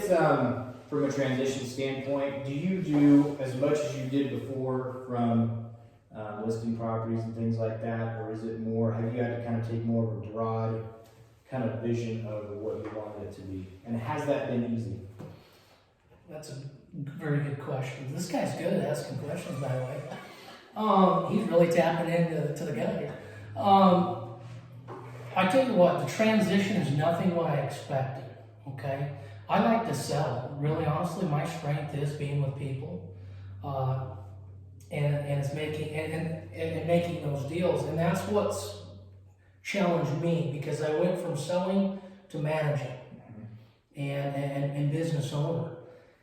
it, from a transition standpoint, do you do as much as you did before from listing properties and things like that, or is it more, have you had to kind of take more of a broad kind of vision of what you wanted it to be? And has that been easy? That's a very good question. This guy's good at asking questions, by the way. He's really tapping into the gut here. I tell you what, the transition is nothing what I expected, okay? I like to sell. Really, honestly, my strength is being with people. And it's making and making those deals, and that's what's challenged me, because I went from selling to managing and business owner,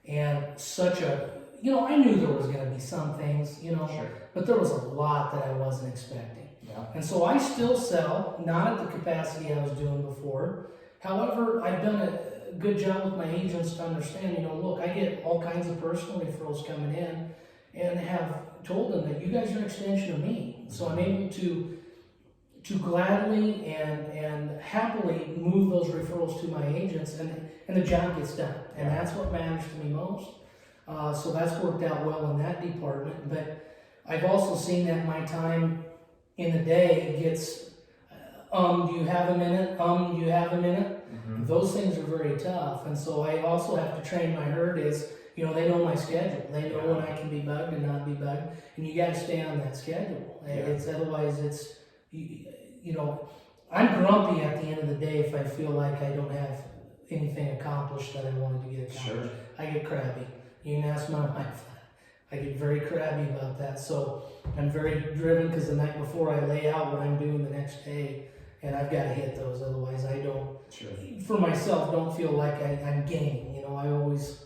and such a, I knew there was going to be some things, Sure. but there was a lot that I wasn't expecting. Yeah. And so I still sell, not at the capacity I was doing before. However, I've done a good job with my agents to understand, look, I get all kinds of personal referrals coming in, and have told them that you guys are an extension of me. So I'm able to gladly and happily move those referrals to my agents, and the job gets done. And that's what matters to me most. So that's worked out well in that department. But I've also seen that my time in the day gets, do you have a minute? Do you have a minute? Mm-hmm. Those things are very tough. And so I also have to train my herd is, they know my schedule. They know when I can be bugged and not be bugged. And you got to stay on that schedule. Otherwise it's, I'm grumpy at the end of the day if I feel like I don't have anything accomplished that I wanted to get accomplished. Sure. I get crabby. You can ask my wife. I get very crabby about that. So I'm very driven, because the night before I lay out what I'm doing the next day, and I've got to hit those. Otherwise I don't, for myself, don't feel like I'm gaining. I always,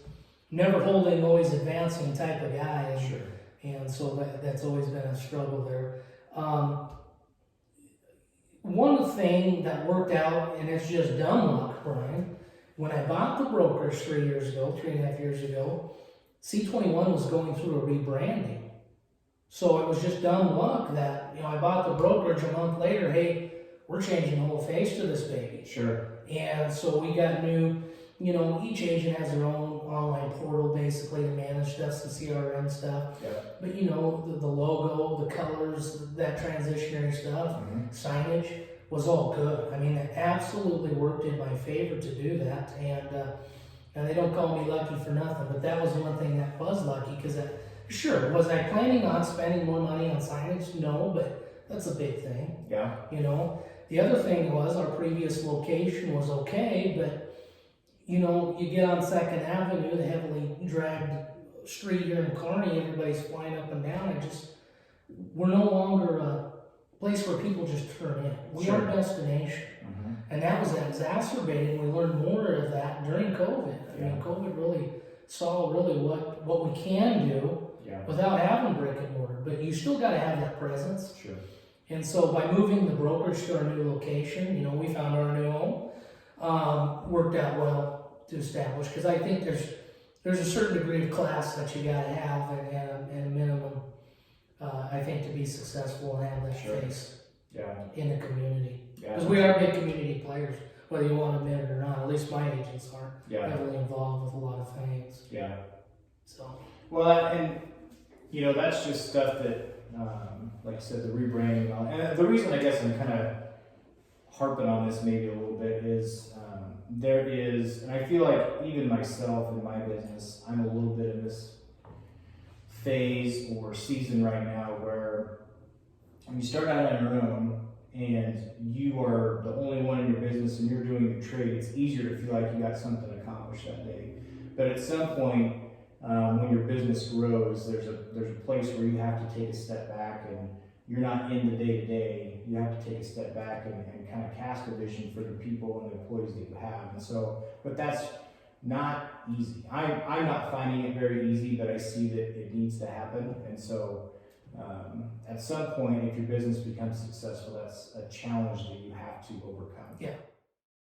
never holding, always advancing type of guy. And so that's always been a struggle there. One thing that worked out, and it's just dumb luck, Brian, when I bought the brokerage 3.5 years ago, C21 was going through a rebranding. So it was just dumb luck that, I bought the brokerage a month later, hey, we're changing the whole face to this baby. Sure. And so we got new, each agent has their own online portal basically to manage stuff, some CRM stuff. Yeah. But the logo, the colors, that transitionary stuff, signage was all good. I mean, it absolutely worked in my favor to do that. And they don't call me lucky for nothing, but that was one thing that was lucky, because sure, was I planning on spending more money on signage? No, but that's a big thing. Yeah. The other thing was our previous location was okay, but you get on 2nd Avenue, the heavily dragged street here in Kearney, everybody's flying up and down. We're no longer a place where people just turn in. We are a destination. And that was exacerbated. We learned more of that during COVID. I mean, COVID really saw what we can do without having brick and mortar, but you still got to have that presence. Sure. And so by moving the brokerage to our new location, we found our new home, worked out well to establish, because I think there's a certain degree of class that you got to have, and a minimum, I think, to be successful and have that face in the community. Because we are big community players, whether you want to admit it or not. At least my agents are heavily involved with a lot of things. Yeah. So. Well, and that's just stuff that, like I said, the rebranding. And the reason I guess I'm kind of harping on this maybe a little bit is there is, and I feel like even myself in my business, I'm a little bit in this phase or season right now where when you start out on your own and you are the only one in your business and you're doing the trade, it's easier to feel like you got something accomplished that day. But at some point, when your business grows, there's a place where you have to take a step back, and you're not in the day-to-day. You have to take a step back and kind of cast a vision for the people and the employees that you have. And so, but that's not easy. I'm not finding it very easy, but I see that it needs to happen. And so at some point, if your business becomes successful, that's a challenge that you have to overcome. Yeah.